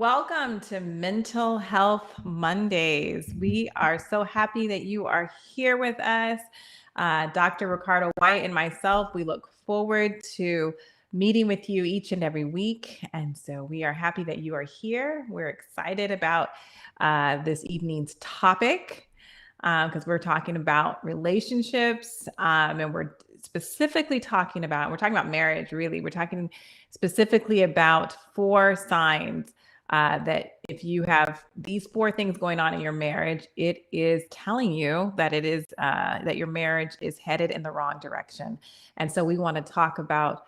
Welcome to Mental Health Mondays. We are so happy that you are here with us. Dr. Ricardo White and myself, we look forward to meeting with you each and every week. And so we are happy that you are here. We're excited about this evening's topic because we're talking about relationships and we're talking about marriage, really. We're talking specifically about 4 signs that if you have these 4 things going on in your marriage, it is telling you that that your marriage is headed in the wrong direction. And so we want to talk about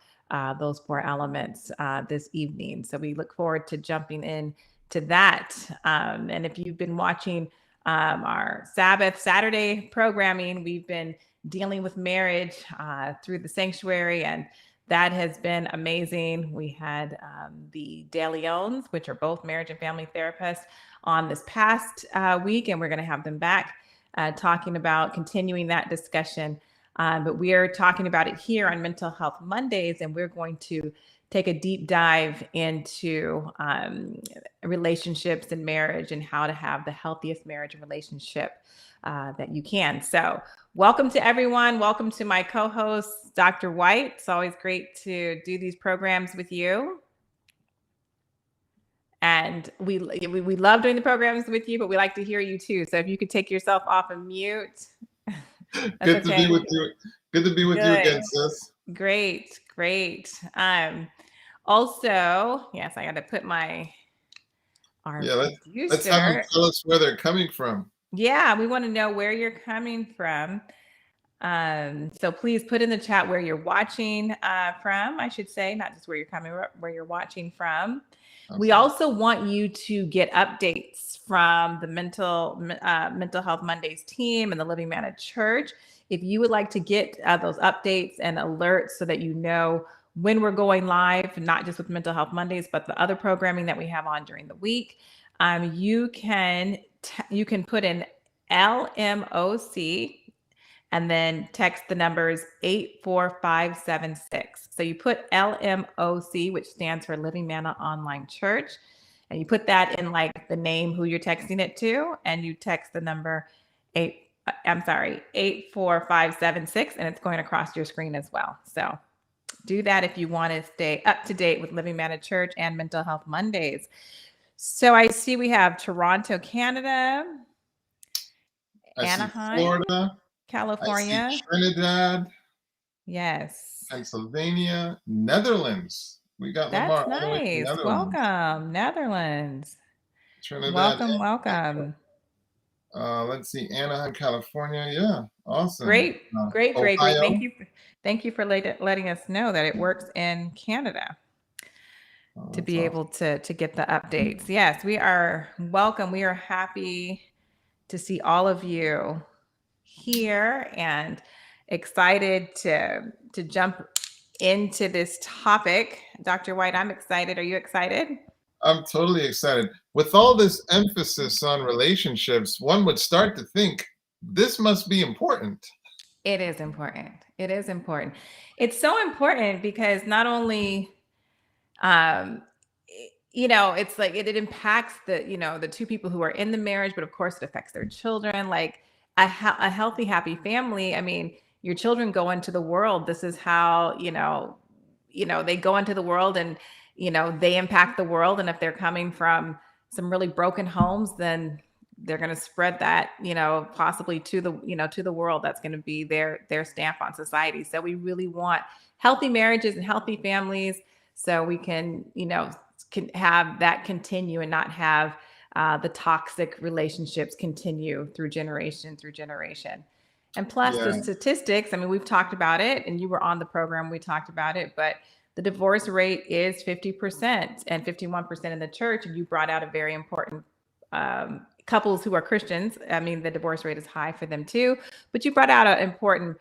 those 4 elements this evening. So we look forward to jumping in to that. And if you've been watching our Saturday programming, we've been dealing with marriage through the sanctuary, and that has been amazing. We had the De Leons, which are both marriage and family therapists, on this past week, and we're going to have them back talking about continuing that discussion. But we are talking about it here on Mental Health Mondays, and we're going to take a deep dive into relationships and marriage and how to have the healthiest marriage and relationship that you can. So welcome to everyone. Welcome to my co-host, Dr. White. It's always great to do these programs with you. And we love doing the programs with you, but we like to hear you too. So if you could take yourself off of mute. Good to be with you. Good to be with you again, sis. Great. Also, yes, I got to put our let's have them tell us where they're coming from. Yeah, we want to know where you're coming from. So please put in the chat where you're watching from, I should say, not just where you're watching from. Awesome. We also want you to get updates from the Mental Health Mondays team and the Living Manna Church. If you would like to get those updates and alerts so that you know when we're going live, not just with Mental Health Mondays, but the other programming that we have on during the week, you can put in LMOC and then text the numbers 84576. So you put LMOC, which stands for Living Manna Online Church, and you put that in like the name who you're texting it to, and you text the number 84576, and it's going across your screen as well. So do that if you want to stay up to date with Living Manna Church and Mental Health Mondays. So I see we have Toronto, Canada, Anaheim, Florida, California, Trinidad, yes, Pennsylvania, Netherlands. We got That's Lamar. Nice. Welcome, Netherlands. Trinidad. Welcome. Let's see, Anaheim, California. Yeah, awesome. Great. Thank you for letting us know that it works in Canada. To be able to get the updates. Yes, we are welcome. We are happy to see all of you here and excited to jump into this topic. Dr. White, I'm excited. Are you excited? I'm totally excited. With all this emphasis on relationships, one would start to think this must be important. It is important. It's so important because not only it's like it impacts the 2 people who are in the marriage, but of course it affects their children. Like a healthy, happy family. I mean, your children go into the world. This is how, they go into the world and, they impact the world. And if they're coming from some really broken homes, then they're going to spread that, possibly to the world. That's going to be their stamp on society. So we really want healthy marriages and healthy families so we can have that continue and not have the toxic relationships continue through generation. And plus the statistics, I mean, we've talked about it and you were on the program, we talked about it, but the divorce rate is 50% and 51% in the church. And you brought out a very important couples who are Christians. I mean, the divorce rate is high for them too, but you brought out an important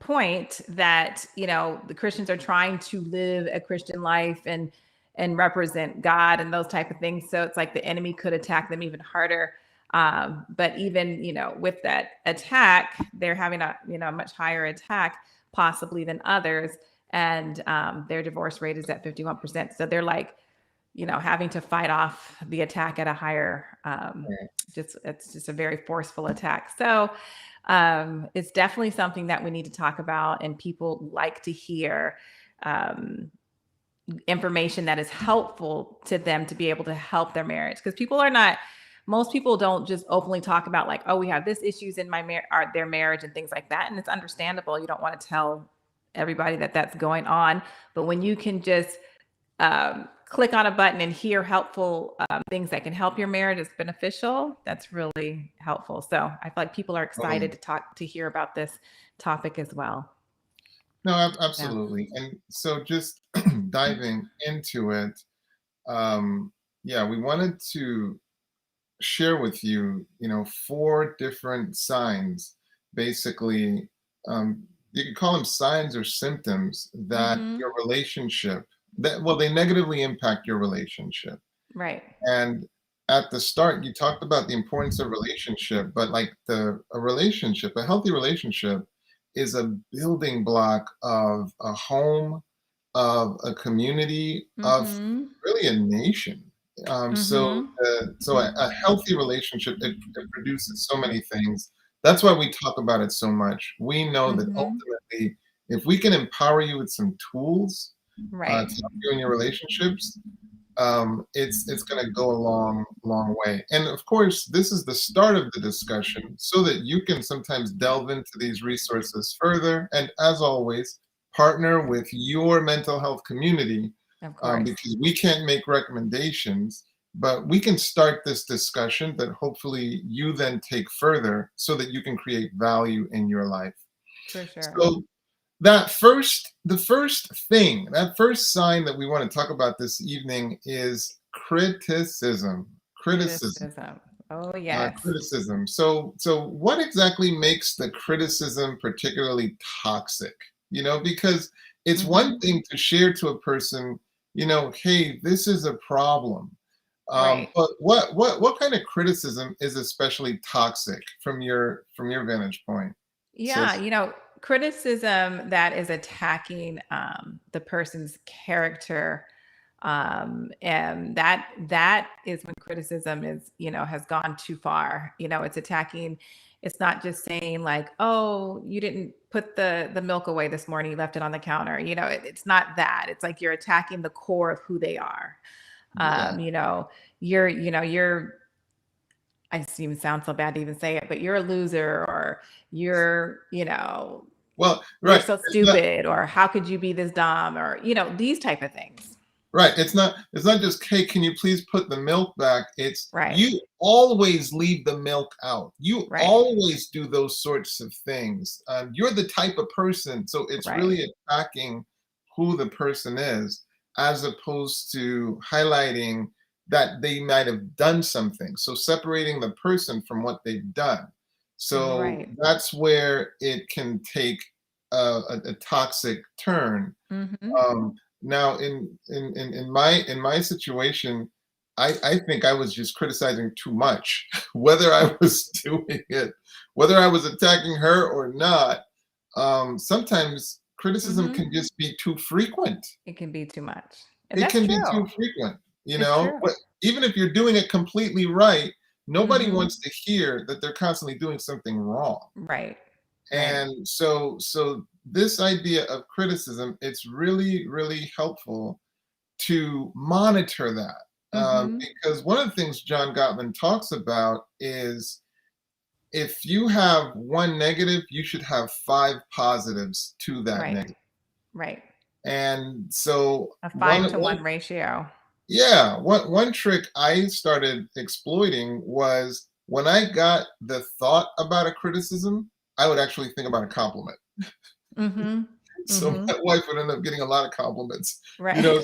point that, the Christians are trying to live a Christian life and represent God and those type of things. So it's like the enemy could attack them even harder. But even, with that attack, they're having a much higher attack possibly than others. And their divorce rate is at 51%. So they're like, having to fight off the attack at a higher, Right. it's just a very forceful attack. So it's definitely something that we need to talk about, and people like to hear um, information that is helpful to them to be able to help their marriage, because most people don't just openly talk about, like, oh, we have this issues in their marriage and things like that, and it's understandable. You don't want to tell everybody that that's going on, but when you can just click on a button and hear helpful things that can help your marriage is beneficial, that's really helpful. So I feel like people are excited to hear about this topic as well. No, Yeah. absolutely. And so just diving into it, yeah, we wanted to share with you, 4 different signs, basically. You can call them signs or symptoms that Mm-hmm. your relationship, well, they negatively impact your relationship. Right. And at the start, you talked about the importance of relationship, but like a healthy relationship is a building block of a home, of a community, of Mm-hmm. really a nation. So, Mm-hmm. a healthy relationship, it produces so many things. That's why we talk about it so much. We know that Mm-hmm. ultimately, if we can empower you with some tools Right. to help you in your relationships, it's going to go a long way. And of course, this is the start of the discussion so that you can sometimes delve into these resources further. And as always, partner with your mental health community, Of course. because we can't make recommendations, but we can start this discussion that hopefully you then take further so that you can create value in your life. For sure. So that first sign that we want to talk about this evening is criticism. Criticism. Criticism. Oh, yes. Criticism. So what exactly makes the criticism particularly toxic? Because it's one Mm-hmm. thing to share to a person, hey, this is a problem. Right. But what kind of criticism is especially toxic from your vantage point, Yeah, sis? criticism that is attacking the person's character, and that is when criticism is, has gone too far. It's attacking. It's not just saying, like, oh, you didn't put the milk away this morning, you left it on the counter. It's not that. It's like you're attacking the core of who they are. Yeah. Um, you know, you're I even sound so bad to even say it, but you're a loser, or Well, you're right. so It's not stupid, or how could you be this dumb, or these type of things. right. It's not just, hey, can you please put the milk back? It's Right. you always leave the milk out. You Right. always do those sorts of things. You're the type of person, so it's Right. really attacking who the person is, as opposed to highlighting that they might have done something. So separating the person from what they've done. So Right. that's where it can take a toxic turn. Mm-hmm. Now, in my situation, I think I was just criticizing too much, whether I was doing it, whether I was attacking her or not. Sometimes criticism Mm-hmm. can just be too frequent. It can be too much, and It that's can be true. too frequent, It's true. But even if you're doing it completely right, nobody Mm-hmm. wants to hear that they're constantly doing something wrong. Right. Right. And so this idea of criticism, it's really, really helpful to monitor that. Mm-hmm. Because one of the things John Gottman talks about is if you have one negative, you should have 5 positives to that Right. negative. Right. And so A one, 5-to-1 ratio. yeah, one trick I started exploiting was when I got the thought about a criticism, I would actually think about a compliment. Mm-hmm. So Mm-hmm. my wife would end up getting a lot of compliments. Right. So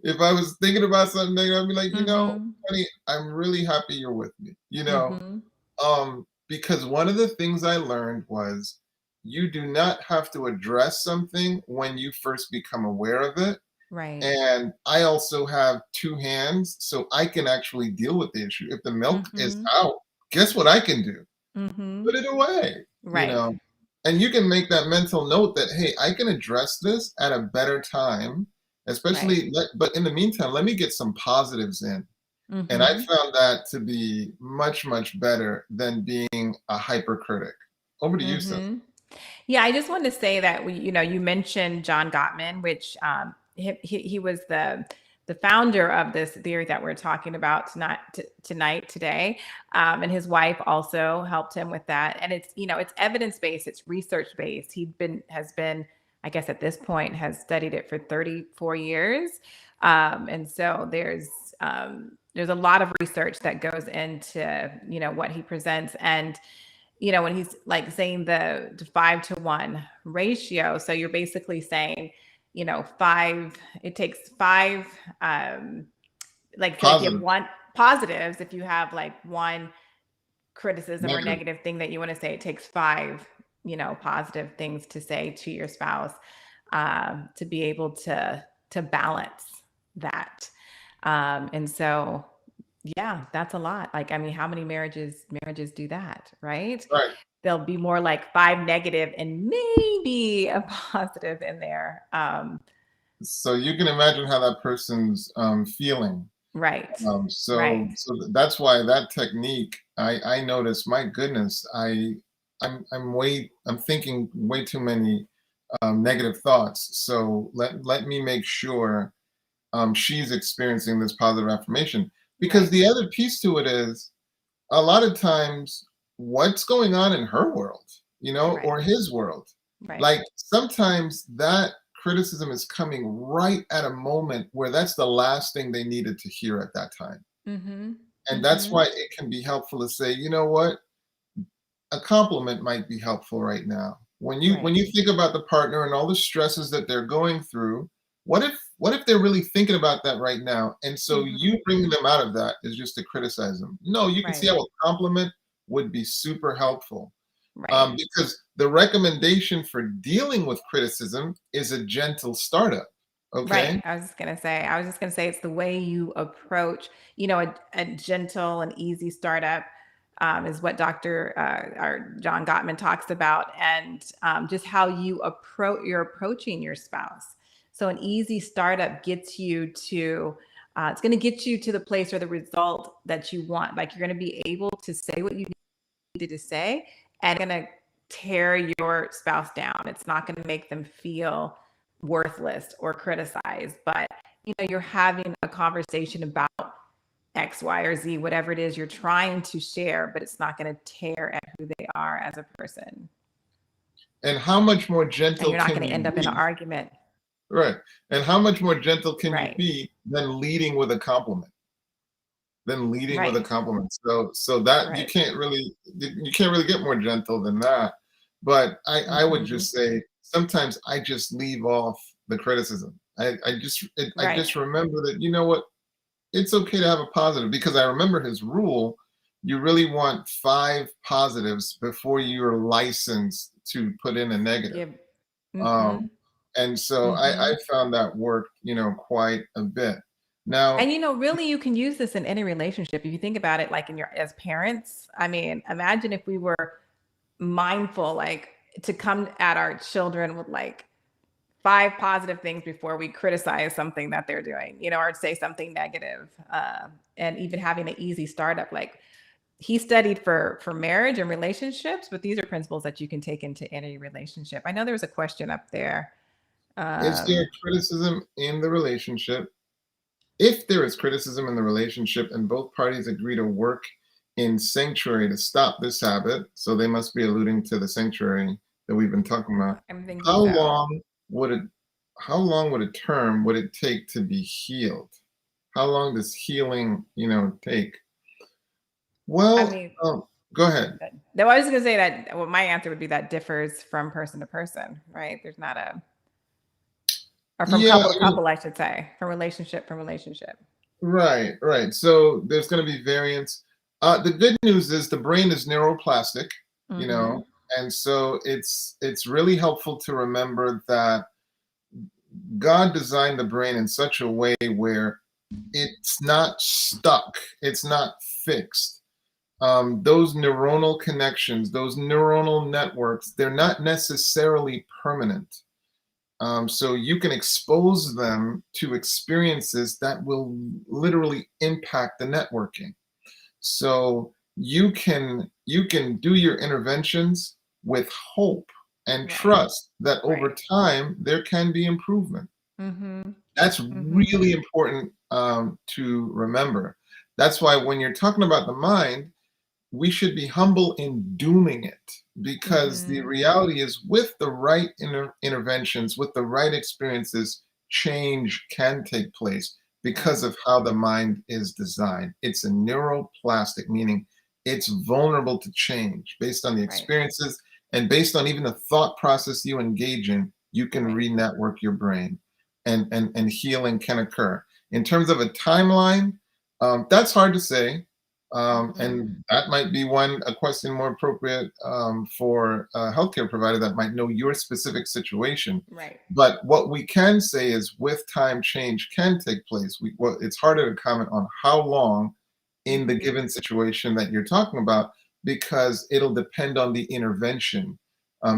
if I was thinking about something negative, I'd be like, Mm-hmm. honey, I'm really happy you're with me. Mm-hmm. Because one of the things I learned was you do not have to address something when you first become aware of it. Right. And I also have 2 hands, so I can actually deal with the issue. If the milk is Mm-hmm. out, guess what I can do? Mm-hmm. Put it away, Right. And you can make that mental note that, hey, I can address this at a better time. Right. But in the meantime, let me get some positives in. And I Mm-hmm. found that to be much, much better than being a hypercritic. Over to you, Steph. Mm-hmm. Yeah, I just wanted to say that you mentioned John Gottman, which he was the founder of this theory that we're talking about tonight today, and his wife also helped him with that. And it's evidence based, it's research based. Has been, I guess at this point, has studied it for 34 years, and so there's a lot of research that goes into what he presents. And when he's like saying the 5-to-1 ratio, so you're basically saying, five, it takes five, like you have Positive, one positives. If you have like one criticism or negative. negative thing that you want to say, it takes five, positive things to say to your spouse, to be able to balance that. And so, yeah, that's a lot. Like, I mean, how many marriages do that, right? Right. There'll be more like five negative and maybe a positive in there. So you can imagine how that person's feeling. Right. So Right. that's why that technique, I noticed, my goodness, I'm thinking way too many negative thoughts. So let me make sure she's experiencing this positive affirmation. Because Right. the other piece to it is a lot of times what's going on in her world, Right. or his world. Right. Like sometimes that criticism is coming right at a moment where that's the last thing they needed to hear at that time. Mm-hmm. And that's Mm-hmm. why it can be helpful to say, you know what? A compliment might be helpful right now. When Right. you think about the partner and all the stresses that they're going through, what if they're really thinking about that right now? And so Mm-hmm. you bringing them out of that is just to criticize them. No, you can see Right. how a compliment would be super helpful. Right. Because the recommendation for dealing with criticism is a gentle startup. Right. Okay. I was just gonna say it's the way you approach, a gentle and easy startup, is what Dr. Or John Gottman talks about, and just how you're approaching your spouse. So an easy startup gets you to, it's going to get you to the place or the result that you want. Like you're going to be able to say what you needed to say, and it's going to tear your spouse down. It's not going to make them feel worthless or criticized, but you're having a conversation about X, Y, or Z, whatever it is you're trying to share, but it's not going to tear at who they are as a person. And how much more And gentle you're not can going to you end up in an be? argument. Right. And how much more gentle can you Right. be than leading with a compliment? Than leading with a Right. compliment. So that Right. you can't really get more gentle than that. But I would Mm-hmm. just say sometimes I just leave off the criticism. I Right. just remember that, you know what, it's okay to have a positive, because I remember his rule. You really want 5 positives before you're licensed to put in a negative. Give. Mm-hmm. Um, and so I Mm-hmm. found that worked, quite a bit. Now, And really, you can use this in any relationship. If you think about it, like as parents, I mean, imagine if we were mindful, like to come at our children with like five positive things before we criticize something that they're doing, or say something negative. And even having an easy startup, like he studied for marriage and relationships, but these are principles that you can take into any relationship. I know there was a question up there. is there Um, criticism in the relationship? If there is criticism in the relationship and both parties agree to work in sanctuary to stop this habit, so they must be alluding to the sanctuary that we've been talking about. I'm thinking How so. long would it how long would a term would it take to be healed? How long does healing, take? I Well, mean, go ahead. no, I was going to say that. Well, my answer would be that differs from person to person, right? There's not a, or from Yeah, couple to I mean, couple, I should say, from relationship. right, right. So there's going to be variance. The good news is the brain is neuroplastic, you Mm-hmm. know, and so it's really helpful to remember that God designed the brain in such a way where it's not stuck, it's not fixed. Those neuronal connections, those neuronal networks, they're not necessarily permanent. So you can expose them to experiences that will literally impact the networking. So you can do your interventions with hope and Right. trust that over Right. time there can be improvement. Mhm. That's Mhm. really important to remember. That's why when you're talking about the mind, we should be humble in doing it, because the Mhm. reality is with the right interventions, with the right experiences, change can take place because Right. of how the mind is designed. It's a neuroplastic, meaning it's vulnerable to change based on the Right. experiences and based on even the thought process you engage in. You can Right. re-network your brain, and healing can occur. In terms of a timeline, that's hard to say, Mhm. and that might be a question more appropriate for a healthcare provider that might know your specific situation. Right. But what we can say is, with time, change can take place. It's harder to comment on how long in the Mhm. given situation that you're talking about, because it'll depend on the intervention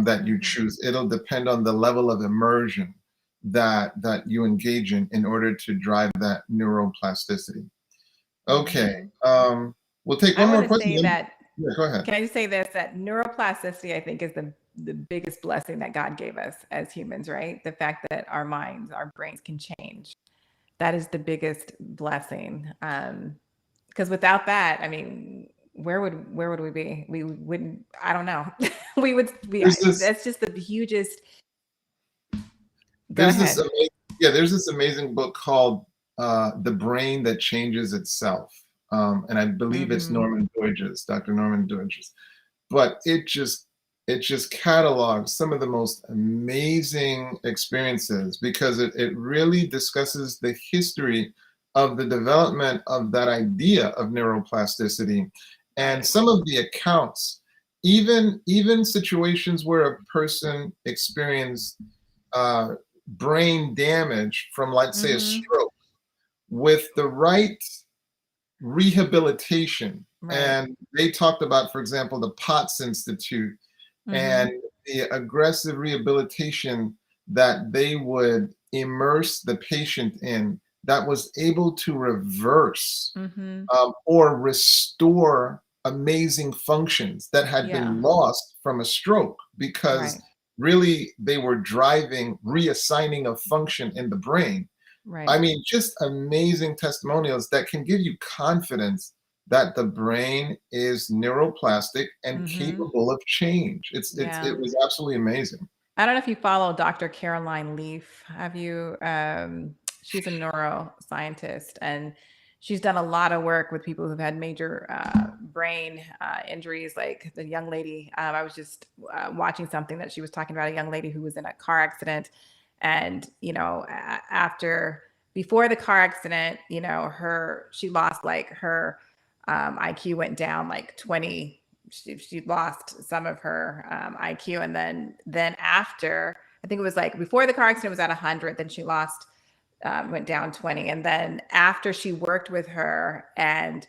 that you Mhm. choose. It'll depend on the level of immersion that you engage in order to drive that neuroplasticity. Okay. Mhm. We'll take I one want more to question. say that, Yeah, go ahead. can I just say this, that neuroplasticity, I think, is the biggest blessing that God gave us as humans, right? The fact that our minds, our brains can change. That is the biggest blessing. Because without that, I mean, where would we be? We wouldn't. I don't know. We would be. There's this That's just the hugest. Go there's this ahead. amazing yeah, there's this amazing book called The Brain That Changes Itself. And I believe it's Mm-hmm. Dr. Norman Doidge's. But it just catalogs some of the most amazing experiences, because it really discusses the history of the development of that idea of neuroplasticity, and Right. some of the accounts, even situations where a person experienced uh, brain damage from, let's say, a Mm-hmm. stroke, with the right rehabilitation. Right. And they talked about, for example, the POTS Institute Mm-hmm. and the aggressive rehabilitation that they would immerse the patient in, that was able to reverse Mm-hmm. or restore amazing functions that had Yeah. been lost from a stroke, because Right. really they were driving reassigning of function in the brain. I Right. mean, just amazing testimonials that can give you confidence that the brain is neuroplastic and Mm-hmm. capable of change. It Yeah. was absolutely amazing. I don't know if you follow Dr. Caroline Leaf. Have you? She's a neuroscientist, and she's done a lot of work with people who've had major brain injuries. Like the young lady, I was just watching something that she was talking about, a young lady who was in a car accident, and after, before the car accident, she lost, like, her IQ went down like 20. She lost some of her IQ, and then after, I think it was like before the car accident was at 100, then she lost, went down 20, and then after she worked with her, and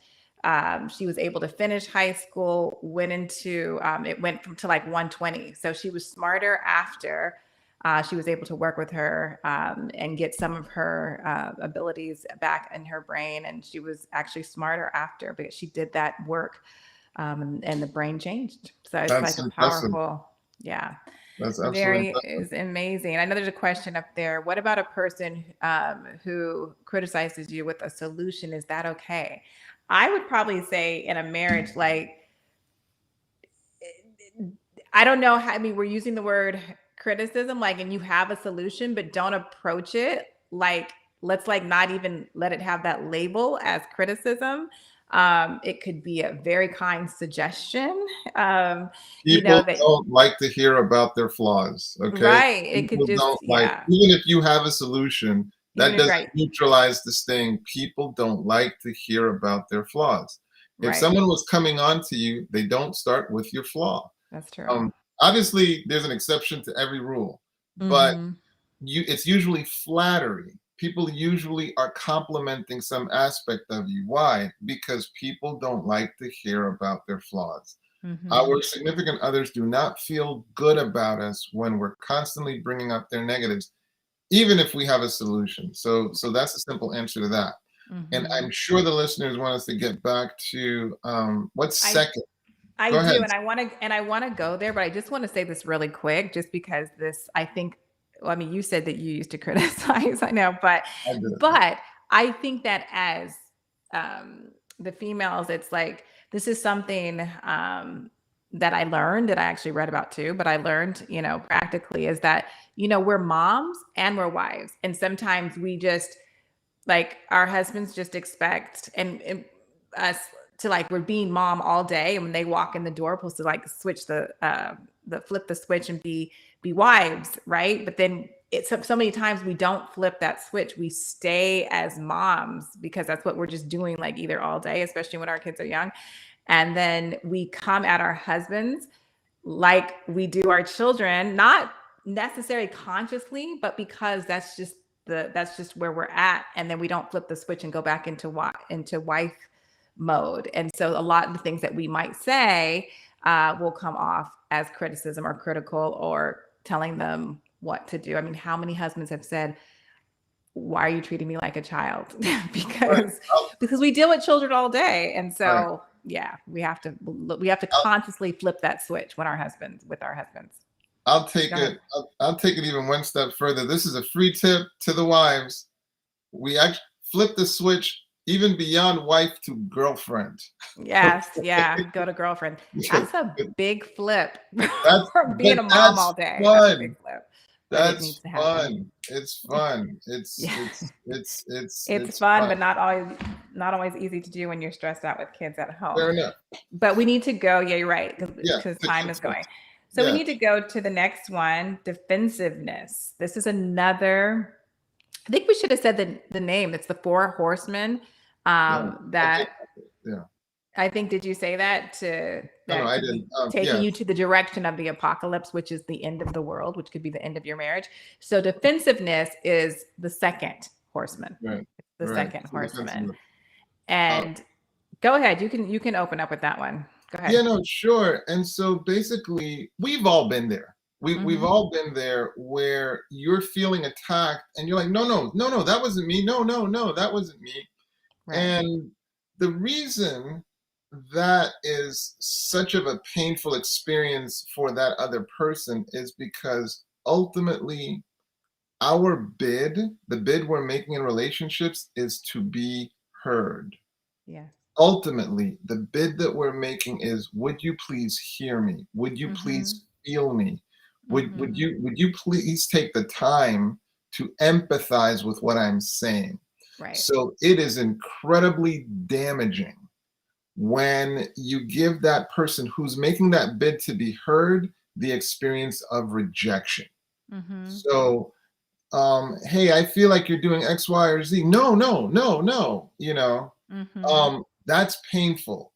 she was able to finish high school, went into it went from to like 120. So she was smarter after. She was able to work with her and get some of her abilities back in her brain, and she was actually smarter after because she did that work, and the brain changed. So it's That's like a impressive. powerful, yeah, That's absolutely very impressive. is amazing. I know there's a question up there. What about a person who criticizes you with a solution? Is that okay? I would probably say in a marriage, like, I don't know how, I mean, we're using the word criticism, like, and you have a solution, but don't approach it like, let's like not even let it have that label as criticism. It could be a very kind suggestion. People That, don't like to hear about their flaws, okay? right. It could People just, don't like, yeah. even if you have a solution, Even that if, doesn't right, neutralize this thing. People don't like to hear about their flaws. If right. someone was coming on to you, they don't start with your flaw. That's true. Um, Obviously, there's an exception to every rule, but Mm-hmm. it's usually flattery. People usually are complimenting some aspect of you. Why? Because people don't like to hear about their flaws. Mm-hmm. Our significant others do not feel good about us when we're constantly bringing up their negatives. even if we have a solution. So that's a simple answer to that. And Mm-hmm. I'm sure the listeners want us to get back to what's I second. I Go ahead. do, and I want to go there, but I just want to say this really quick, just because this, I think, well, I mean, you said that you used to criticize, I know, I did it. but I think that as um, the females, it's like this is something that I learned, that I actually read about too, but I learned, practically, is that we're moms and we're wives, and sometimes we just, like, our husbands just expect and us to, like, we're being mom all day, and when they walk in the door, supposed to, like, switch the flip the switch and be wives, right? But then it's so many times we don't flip that switch. We stay as moms because that's what we're just doing, like, either all day, especially when our kids are young, and then we come at our husbands like we do our children, not necessarily consciously, but because that's just where we're at, and then we don't flip the switch and go back into wife mode. And so a lot of the things that we might say will come off as criticism or critical or telling them what to do. I mean, how many husbands have said, "Why are you treating me like a child?" Right. because I'll, we deal with children all day, and right. so yeah, we have to consciously flip that switch when with our husbands. I'll Go take ahead. it. I'll take it even one step further. This is a free tip to the wives. We actually flip the switch even beyond wife to girlfriend. Yes, yeah, go to girlfriend. Because That's a big flip that's from being but a mom all that's day. That's a big fun. flip, but it That's needs to happen. fun. It's fun. Yeah. It's It's fun, fun. but not always easy to do when you're stressed out with kids at home. Fair enough. But we need to go. Yeah, you're right, Yeah. because To time is going. context. So we Yeah. need to go to the next one, defensiveness. This is another, I think we should have said the name. It's the four horsemen. Yeah. I did. That Yeah. I think, did you say that No, that I could didn't. be taking Yeah. you to the direction of the apocalypse, which is the end of the world, which could be the end of your marriage. So defensiveness is the second horseman. Right. It's the Right. second So horseman. defensive. Uh, And go ahead, you can open up with that one. Go Yeah, ahead. no, sure. And so basically, we've all been there. We've Mhm. all been there where you're feeling attacked and you're like, no, no, no, no, that wasn't me. No, no, no, that wasn't me. Right. And the reason that is such of a painful experience for that other person is because ultimately the bid we're making in relationships is to be heard. Yes. Ultimately, the bid that we're making is, would you please hear me? Would you Mhm. please feel me? Mhm. Would you please take the time to empathize with what I'm saying? Right. So it is incredibly damaging when you give that person who's making that bid to be heard the experience of rejection. Mhm. So, hey, I feel like you're doing X, Y, or Z. No, no, no, no. Mhm. That's painful.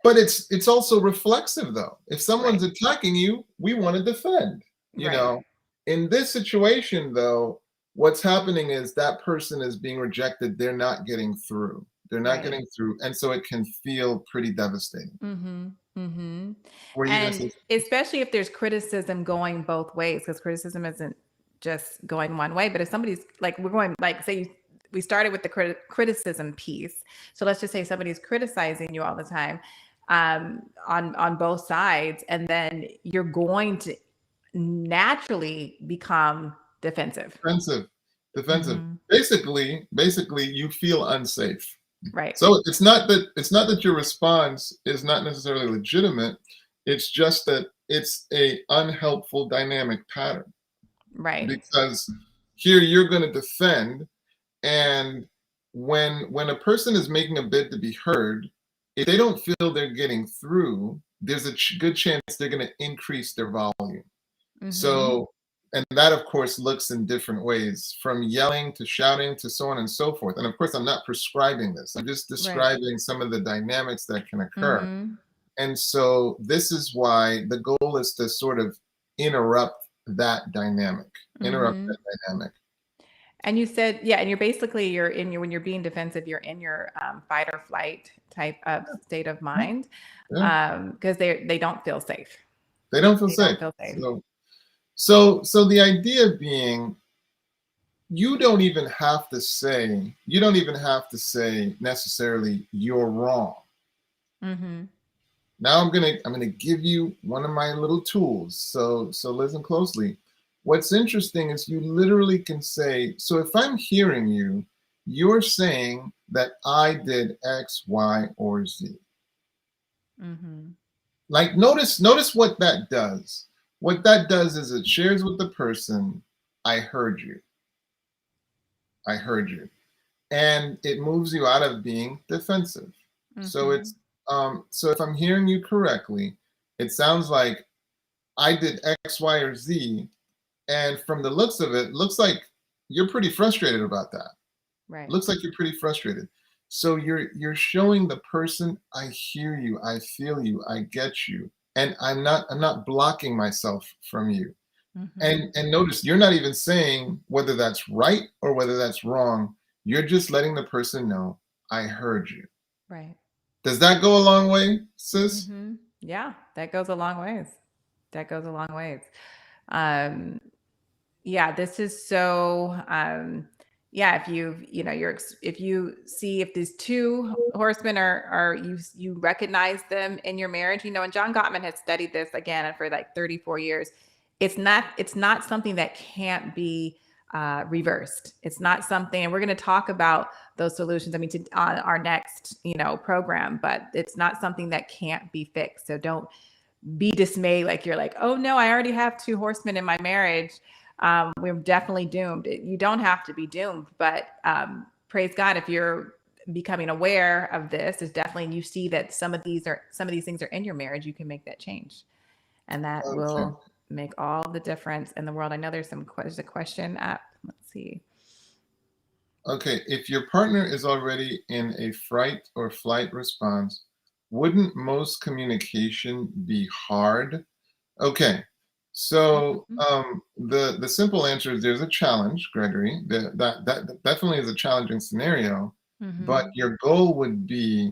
But it's also reflexive though. If Right. someone's attacking you, we want to defend, you Right. know. In this situation though, what's happening is that person is being rejected. They're not getting through. They're not Right. getting through. And so it can feel pretty devastating. Mhm. Mhm. Were you gonna And say especially if there's criticism going both ways, because criticism isn't just going one way, but if somebody's, like, we're going, like, say we started with the criticism piece. So let's just say somebody's criticizing you all the time, on both sides, and then you're going to naturally become defensive. defensive? Defensive. Mhm. Basically you feel unsafe. Right. So it's not that your response is not necessarily legitimate. It's just that it's a unhelpful dynamic pattern Right. because here you're going to defend, and when a person is making a bid to be heard, if they don't feel they're getting through, there's a good chance they're going to increase their volume. Mhm. So, and that of course looks in different ways, from yelling to shouting to so on and so forth. And of course, I'm not prescribing this. I'm just Right. describing some of the dynamics that can occur. Mhm. And so this is why the goal is to sort of interrupt that dynamic, interrupt that Mhm. dynamic. And you said, yeah, and you're basically, when you're being defensive, you're in your fight or flight type of state of Yeah, mind, yeah. because they don't feel safe. They don't feel They don't safe. feel safe. So the idea being, you don't even have to say necessarily you're wrong. Mm-hmm. Now I'm gonna give you one of my little tools. So listen closely. What's interesting is you literally can say, so if I'm hearing you, you're saying that I did X, Y, or Z. Mm-hmm. Like notice what that does. What that does is it shares with the person, I heard you. I heard you. And it moves you out of being defensive. So Mm-hmm. so if I'm hearing you correctly, it sounds like I did X, Y, or Z, and from the looks of it, looks like you're pretty frustrated about that. Right. Looks like you're pretty frustrated. So you're showing the person, I hear you, I feel you, I get you, and I'm not blocking myself from you. Mm-hmm. And notice you're not even saying whether that's right or whether that's wrong. You're just letting the person know, I heard you. Right. Does that go a long way, sis? Mm-hmm. Yeah, that goes a long ways. That goes a long ways. Um, yeah, this is so yeah, if if you see if these two horsemen are you recognize them in your marriage, and John Gottman has studied this again for like 34 years. It's not something that can't be reversed. It's not something, and we're going to talk about those solutions. I mean, on our next program, but it's not something that can't be fixed. So don't be dismayed like you're like, oh no, I already have two horsemen in my marriage. We're definitely doomed. You don't have to be doomed, but praise God if you're becoming aware of this. Is definitely, you see that some of these things are in your marriage. You can make that change, and that Okay. will make all the difference in the world. I know there's a question up. Let's see. Okay. If your partner is already in a fright or flight response, wouldn't most communication be hard? Okay. So Mm-hmm. the simple answer is there's a challenge, Gregory. That definitely is a challenging scenario, but Mm-hmm. your goal would be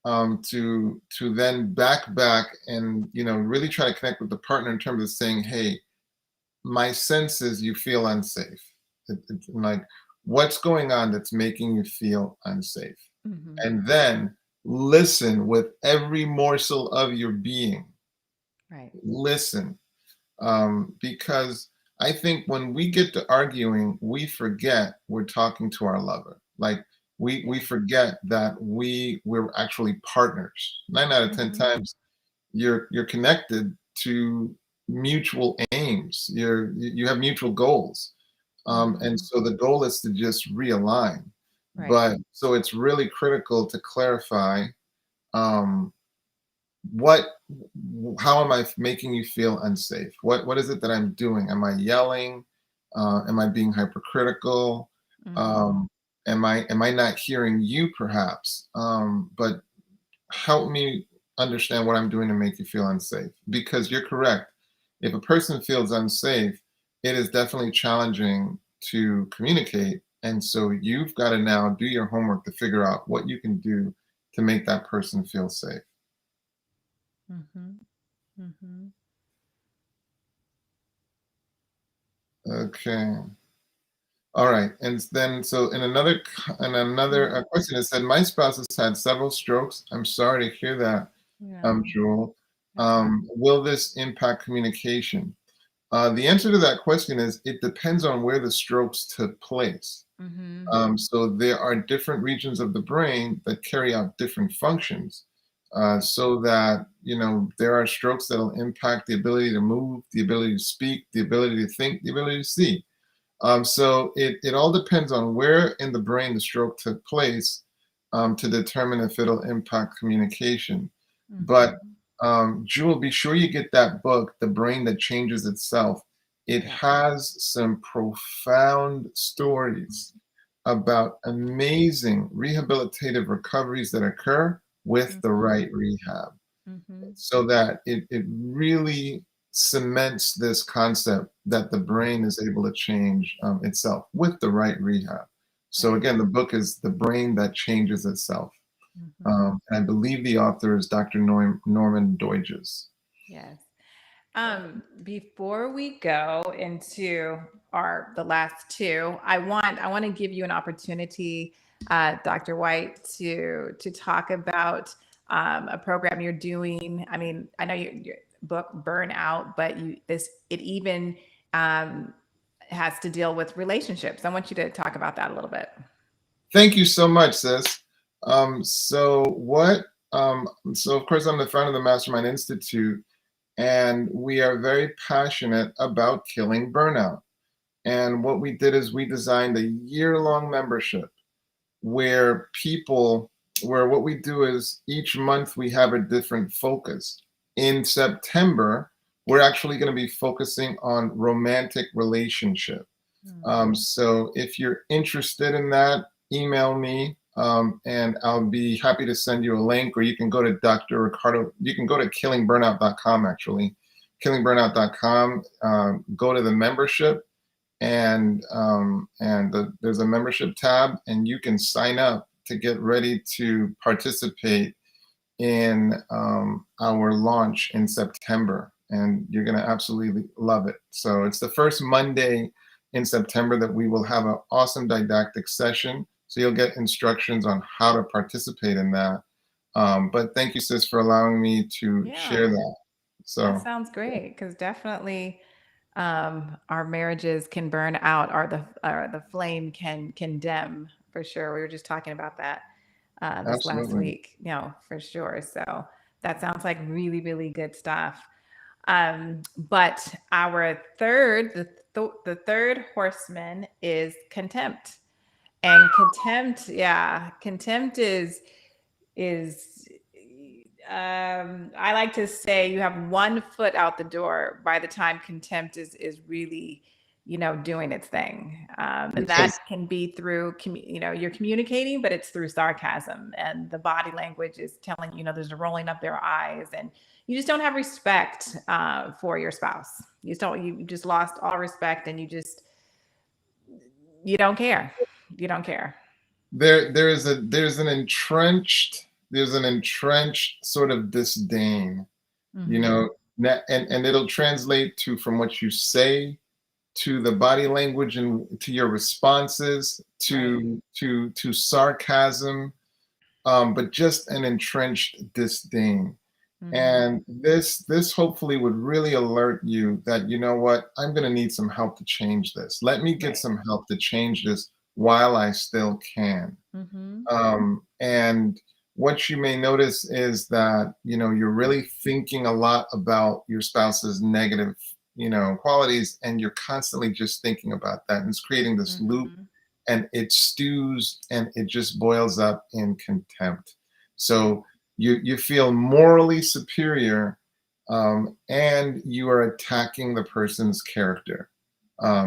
to then back and really try to connect with the partner in terms of saying, hey, my sense is you feel unsafe. It's like, what's going on that's making you feel unsafe? Mm-hmm. And then listen with every morsel of your being. Right. Listen, because I think when we get to arguing, we forget we're talking to our lover. Like we Yeah. forget that we're actually partners. 9 out of 10 Mm-hmm. times, you're connected to mutual aims. You have mutual goals, and Mm-hmm. so the goal is to just realign. Right. But so it's really critical to clarify. Um, what how am I making you feel unsafe? What is it that I'm doing? Am I yelling? Am I being hypercritical? Mm-hmm. um, am I not hearing you perhaps? But help me understand what I'm doing to make you feel unsafe, because you're correct. If a person feels unsafe, it is definitely challenging to communicate, and so you've got to now do your homework to figure out what you can do to make that person feel safe. Mm-hmm. Mm-hmm. Okay. All right. And then, so in another Mm-hmm. question, it said, my spouse has had several strokes. I'm sorry to hear that, Yeah, Jewel. that's okay. Will this impact communication? The answer to that question is it depends on where the strokes took place. Mm-hmm. So there are different regions of the brain that carry out different functions. Right. So that, there are strokes that'll impact the ability to move, the ability to speak, the ability to think, the ability to see. So it all depends on where in the brain the stroke took place, to determine if it'll impact communication. But Mm-hmm. Jewel, be sure you get that book, The Brain That Changes Itself. It Yeah. has some profound stories about amazing rehabilitative recoveries that occur with the Mm-hmm. right rehab, Mm-hmm. so that it really cements this concept that the brain is able to change itself with the right rehab. So Right. again, the book is The Brain That Changes Itself. Mm-hmm. And I believe the author is Dr. Norman Doidges. Yes. Before we go into the last two, I want to give you an opportunity, Dr. White, to talk about a program you're doing. I mean, I know your book Burnout, but it even um, has to deal with relationships. I want you to talk about that a little bit. Thank you so much, sis. So what? So of course, I'm the founder of the Mastermind Institute, and we are very passionate about killing burnout. And what we did is we designed a year-long membership where where what we do is each month we have a different focus. In September, we're actually going to be focusing on romantic relationship. So if you're interested in that, email me, and I'll be happy to send you a link, or you can go to Dr. Ricardo, you can go to killingburnout.com actually, killingburnout.com, go to the membership, and there's a membership tab, and you can sign up to get ready to participate in our launch in September, and you're going to absolutely love it. So it's the first Monday in September that we will have an awesome didactic session. So you'll get instructions on how to participate in that. But thank you, sis, for allowing me to share Yeah, that. that So sounds great because definitely our marriages can burn out, or the flame can condemn for sure. We were just talking about that this last absolutely. week. No, for sure. So that sounds like really, really good stuff. But the third horseman is contempt, and contempt is I like to say you have one foot out the door by the time contempt is really, doing its thing. And that Yes. can be through, you're communicating, but it's through sarcasm, and the body language is telling, there's a rolling up their eyes, and you just don't have respect for your spouse. You just lost all respect, and you don't care. You don't care. There's an entrenched sort of disdain, you Mm-hmm. know, and it'll translate to from what you say to the body language and to your responses Right. to sarcasm, but just an entrenched disdain. Mm-hmm. And this hopefully would really alert you that, you know what, I'm going to need some help to change this. Let me get Right. some help to change this while I still can. Mm-hmm. And what you may notice is that, you're really thinking a lot about your spouse's negative, qualities, and you're constantly just thinking about that, and it's creating this loop, Mm-hmm. and it stews and it just boils up in contempt. So you feel morally superior, and you are attacking the person's character.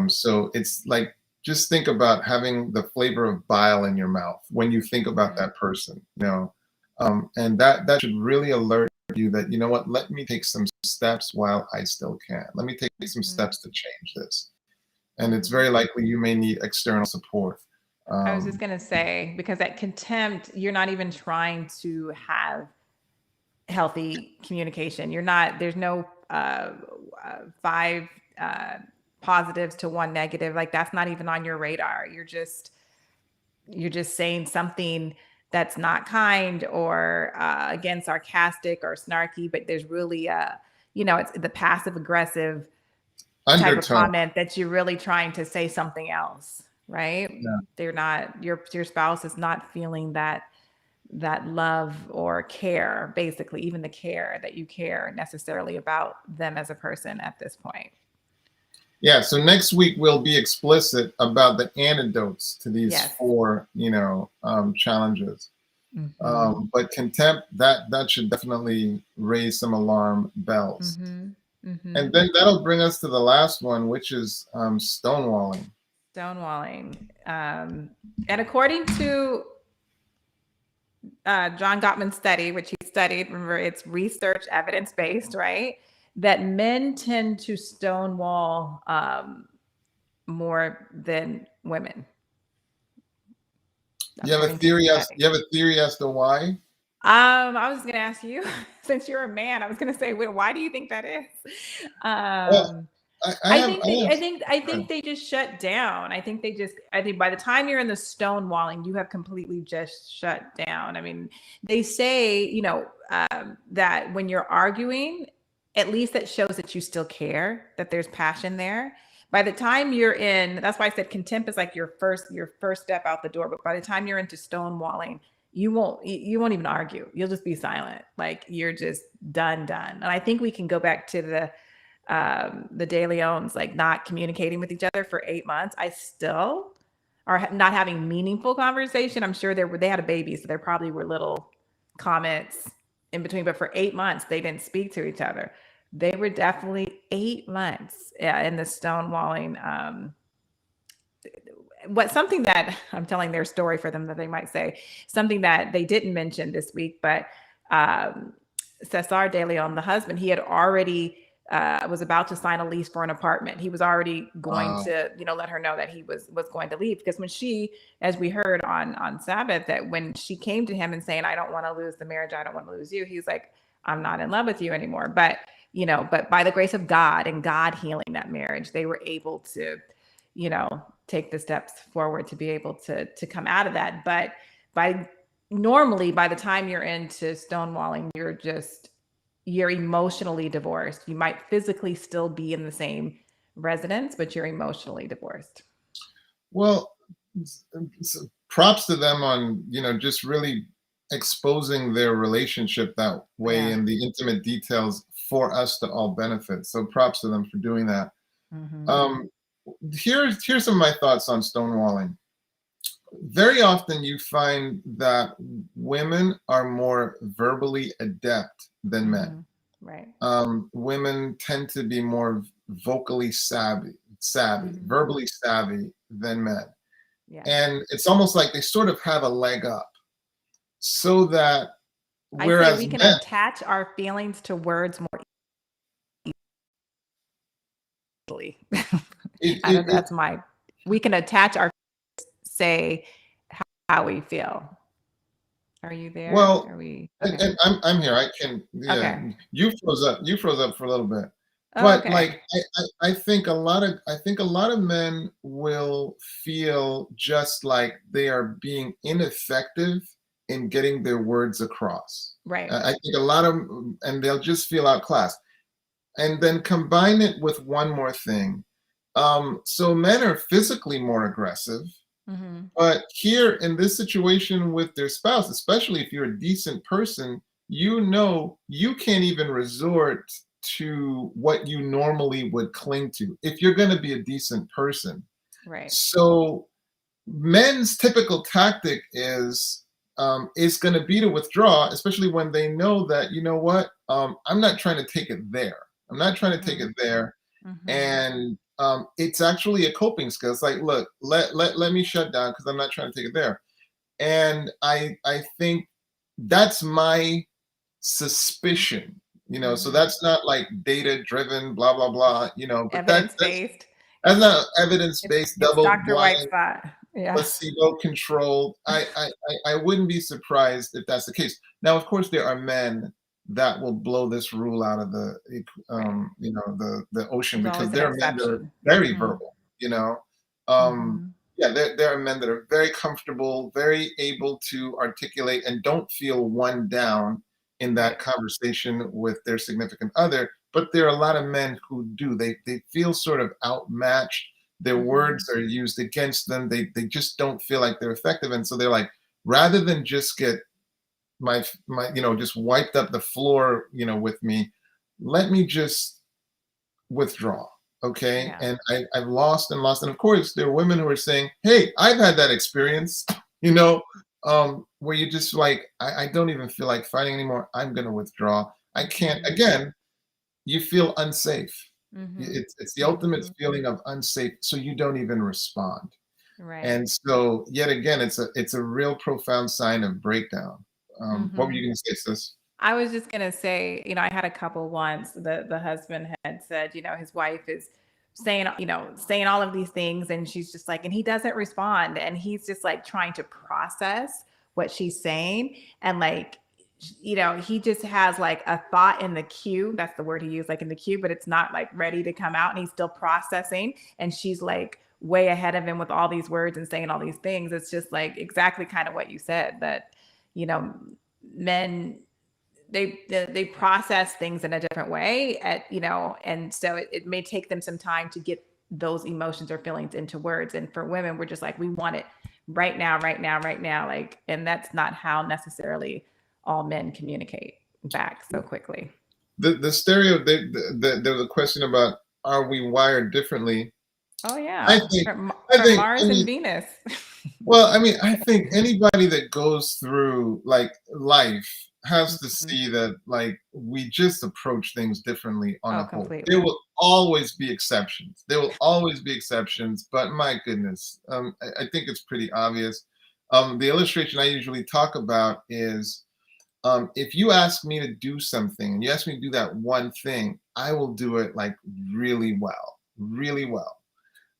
So it's like, just think about having the flavor of bile in your mouth when you think about Mm-hmm. that person, and that should really alert you that, you know what, let me take some steps while I still can. Let me take some Mm-hmm. steps to change this. And it's Mm-hmm. very likely you may need external support. I was just Um, gonna say, because at contempt, you're not even trying to have healthy communication. You're not. There's no five uh, positives to one negative. Like that's not even on your radar. You're just saying something that's not kind, or again sarcastic or snarky. But there's really it's the passive aggressive type of Undertone. comment that you're really trying to say something else, right? Yeah. They're not your spouse is not feeling that love or care, basically, even the care that you care necessarily about them as a person at this point. Yeah, so next week we'll be explicit about the antidotes to these Yes. four, challenges. Mm-hmm. But contempt, that should definitely raise some alarm bells. Mm-hmm. Mm-hmm. And then that'll bring us to the last one, which is stonewalling. Stonewalling. And according to John Gottman's study, which he studied, remember it's research evidence based, right? That men tend to stonewall more than women, You have a according to the theory as study. you have a theory as to why? I was gonna ask you, since you're a man, I was gonna say, why do you think that is? Well, Um, I have I have I go ahead. think they just shut down. I think by the time you're in the stonewalling, you have completely just shut down. I mean, they say, that when you're arguing, at least that shows that you still care, that there's passion there. By the time you're in, that's why I said contempt is like your first step out the door. But by the time you're into stonewalling, you won't even argue. You'll just be silent. Like you're just done. And I think we can go back to the De Leons like not communicating with each other for 8 months. I still are not having meaningful conversation. I'm sure they had a baby, so there probably were little comments in between. But for 8 months, they didn't speak to each other. They were definitely 8 months, yeah, in the stonewalling. What something that I'm telling their story for them that they might say something that they didn't mention this week, but um, Cesar De Leon, the husband, he had already was about to sign a lease for an apartment. He was already going Wow. to, let her know that he was going to leave because when she, as we heard on Sabbath, that when she came to him and saying, "I don't want to lose the marriage, I don't want to lose you," he's like, "I'm not in love with you anymore." But by the grace of God and God healing that marriage, they were able to, take the steps forward to be able to come out of that. But by normally by the time you're into stonewalling, you're emotionally divorced. You might physically still be in the same residence, but you're emotionally divorced. Well, props to them on, just really exposing their relationship that way Yeah. and the intimate details for us to all benefit. So props to them for doing that. Mm-hmm. Um, here's some of my thoughts on stonewalling. Very often you find that women are more verbally adept than men. Mm-hmm. Right. Women tend to be more vocally Mm-hmm. verbally savvy than men. Yes. And it's almost like they sort of have a leg up. So that I say whereas we can men, attach our feelings to words more easily. it, I it, don't. it That's my. We can attach our say how we feel. Are you there? well, Are we and, okay? and I'm here. I can, yeah. Okay. You froze up. You froze up for a little bit. But like Okay. I think I think a lot of men will feel just like they are being ineffective in getting their words across. Right. I think a lot of and they'll just feel outclassed. And then combine it with one more thing. So men are physically more aggressive, Mm-hmm. but here in this situation with their spouse, especially if you're a decent person, you can't even resort to what you normally would cling to if you're going to be a decent person. Right. So men's typical tactic is going to be to withdraw, especially when they know that I'm not trying to take it there. I'm not trying to take Mm-hmm. it there, Mm-hmm. and it's actually a coping skill. It's like, look, let me shut down because I'm not trying to take it there. And I think that's my suspicion. So Mm-hmm. that's not like data driven, blah blah blah. But Evidence that's based. that's not evidence based, It's double Dr. White's blind, thought. Yeah. placebo controlled. I wouldn't be surprised if that's the case. Now, of course, there are men that will blow this rule out of Right. the ocean There's because always an there are men that are exception. very Mm-hmm. verbal. Um, Mm-hmm. yeah, there are men that are very comfortable, very able to articulate, and don't feel one down in that Right. conversation with their significant other. But there are a lot of men who do. They feel sort of outmatched. Their Mm-hmm. words are used against them. They just don't feel like they're effective, and so they're like, rather than just get my just wiped up the floor with me, let me just withdraw. Okay. Yeah. And I've lost and lost. And of course, there are women who are saying, hey, I've had that experience, where you just like, I don't even feel like fighting anymore. I'm going to withdraw. I can't. Mm-hmm. Again, you feel unsafe. Mm-hmm. It's the ultimate Mm-hmm. feeling of unsafe. So you don't even respond. Right. And so, yet again, it's a real profound sign of breakdown. What were Mm-hmm. you going to say, sis? I was just gonna say, I had a couple once. The husband had said, his wife is saying all of these things, and she's just like, and he doesn't respond, and he's just like trying to process what she's saying, and like he just has like a thought in the queue. That's the word he used, like in the queue, but it's not like ready to come out, and he's still processing. And she's like way ahead of him with all these words and saying all these things. It's just like exactly kind of what you said, that, you know, men, they process things in a different way, and so it may take them some time to get those emotions or feelings into words. And for women, we're just like, we want it right now, right now, right now, like, and that's not how necessarily all men communicate back so quickly. The stereo, there was a question about, are we wired differently? Oh I yeah, think, I from think, I Mars and mean, Venus. well, I mean, I think anybody that goes through like life has to Mhm. see that like we just approach things differently on Oh, a whole. There completely. will always be exceptions. There will always be exceptions, but my goodness, I think it's pretty obvious. The illustration I usually talk about is, if you ask me to do something and you ask me to do that one thing, I will do it like really well, really well.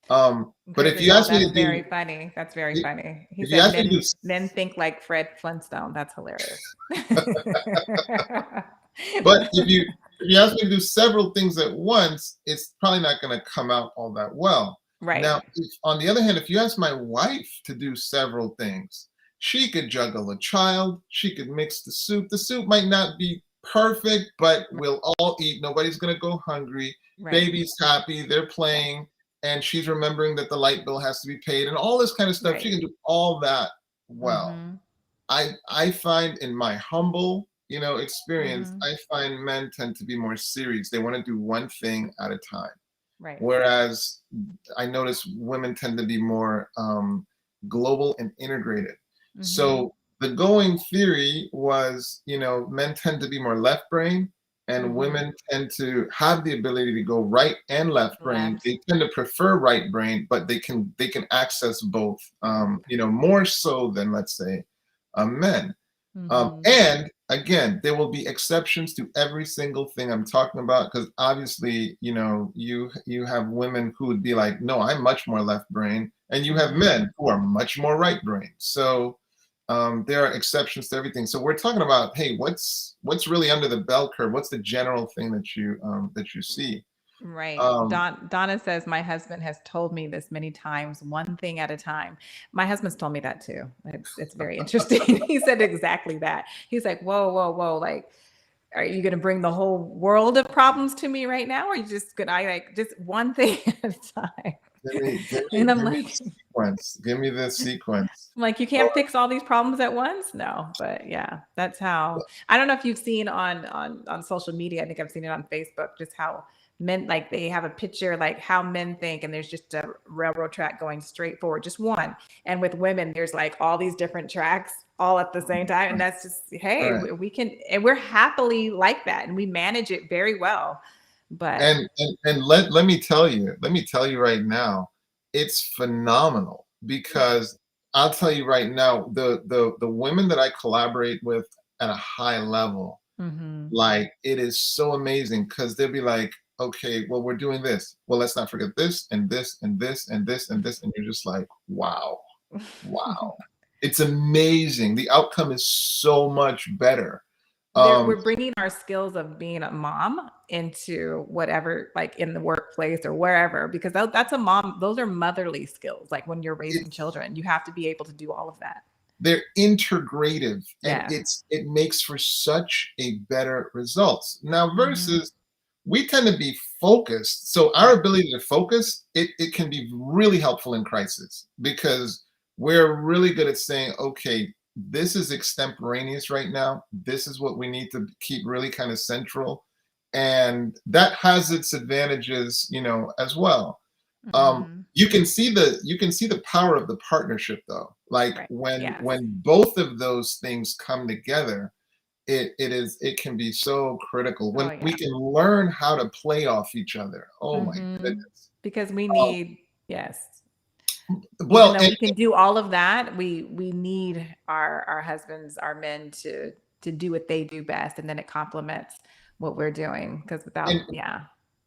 But if Grizzly, you no, ask me that's to very do, funny. That's very if funny. He you said ask me to do, men think like Fred Flintstone. That's hilarious. but if you ask me to do several things at once, it's probably not going to come out all that well. Right. Now, if, on the other hand, if you ask my wife to do several things, she could juggle a child, she could mix the soup. The soup might not be perfect, but we'll all eat. Nobody's going to go hungry. Right. Baby's happy, they're Right. playing, and she's remembering that the light bill has to be paid and all this kind of stuff. She Right. can do all that well. Mhm. I find in my humble, experience, Mhm. I find men tend to be more serious. They want to do one thing at a time. Right. Whereas I notice women tend to be more global and integrated. Mhm. So the going theory was, men tend to be more left brain and Mhm. women tend to have the ability to go right and left brain. Left. They tend to prefer right brain, but they can access both, Both. more so than, let's say, men. Mhm. And again, there will be exceptions to every single thing I'm talking about, because obviously, you have women who would be like, no, I'm much more left brain, and you have Mhm. men who are much more right brain. So there are exceptions to everything. So we're talking about, hey, what's really under the bell curve? What's the general thing that you see? Right. Um, Donna says, my husband has told me this many times, one thing at a time. My husband's told me that too. It's very interesting. He said exactly that. He's like, whoa, whoa, whoa. Like, are you going to bring the whole world of problems to me right now? Or are you just going to, like, just one thing at a time? give me, give me, And I'm give me like, the sequence. Give me the sequence. you Oh, can't fix all these problems at once. No, but yeah, that's how. I don't know if you've seen on social media. I think I've seen it on Facebook. Just how men, like, they have a picture like how men think, and there's just a railroad track going straight forward, just one. And with women, there's like all these different tracks all at the same time, and that's just, hey, right. we can, and we're happily like that, and we manage it very well. But And let me tell you right now, it's phenomenal, because I'll tell you right now, the women that I collaborate with at a high level, mhm. like, it is so amazing, because they'll be like, okay, well, we're doing this. Well, let's not forget this and this and this and this and this. And you're just like, wow, wow. It's amazing. The outcome is so much better. We're Um, bringing our skills of being a mom into whatever, like in the workplace or wherever, because that's a mom. Those are motherly skills. Like when you're raising it's children, you have to be able to do all of that. they're integrative, and Yeah. it makes for such a better results. Now Hmm. versus, we tend to be focused, so our Right. ability to focus, it can be really helpful in crisis, because we're really good at saying, okay, this is extemporaneous right now, this is what we need to keep really kind of central, and that has its advantages, as well. Hmm. You can see the power of the partnership, though, like Right. Yes. when both of those things come together, it can be so critical Oh when we yeah. can learn how to play off each other. Oh my Hmm. goodness. Because we um, need, yes, even well, though and, we can do all of that, we need our husbands, our men, to do what they do best, and then it complements what we're doing. Because without, and yeah.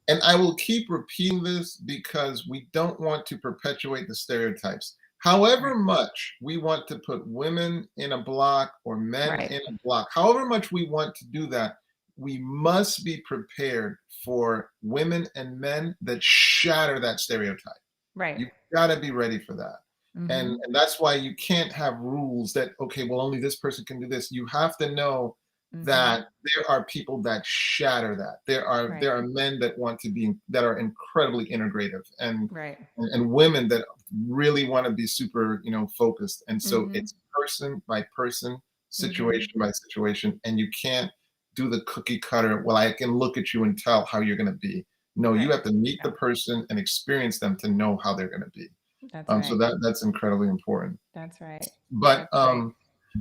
and I will keep repeating this, because we don't want to perpetuate the stereotypes. However Right. much we want to put women in a block or men Right. in a block, however much we want to do that, we must be prepared for women and men that shatter that stereotype. Right. You gotta be ready for that. And Mhm. and that's why you can't have rules that, okay, well, only this person can do this. You have to know Mhm. that there are people that shatter that. There are Right. there are men that want to be that are incredibly integrative Right. and women that really want to be super, focused. And so Mhm. it's person by person, Mhm. situation by situation, and you can't do the cookie cutter, well, I can look at you and tell how you're going to be. No, you Right. have to meet the Yeah. person and experience them to know how they're going to be. That's So right. that's incredibly important. That's right. But That's right.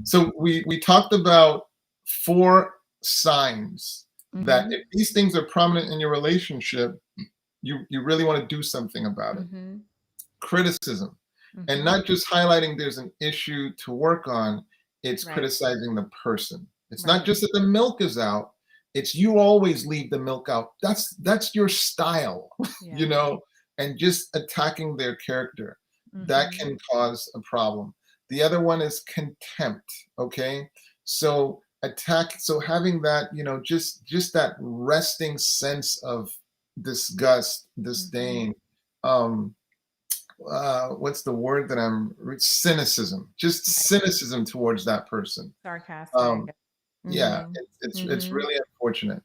so we talked about four signs that Mhm. if these things are prominent in your relationship, you really want to do something about it. Mhm. Criticism, and Mhm. not just highlighting there's an issue to work on, it's Right. criticizing the person. It's not Right. just that the milk is out, it's you always leave the milk out. That's your style, you Yeah. know, and just attacking their character. That Mhm. can cause a problem. The other one is contempt, okay? So having that, just that resting sense of disgust, Mhm. disdain, um what's the word that cynicism, just Right. cynicism towards that person. um Sarcastic. yeah, Mhm. it's Mhm. really unfortunate.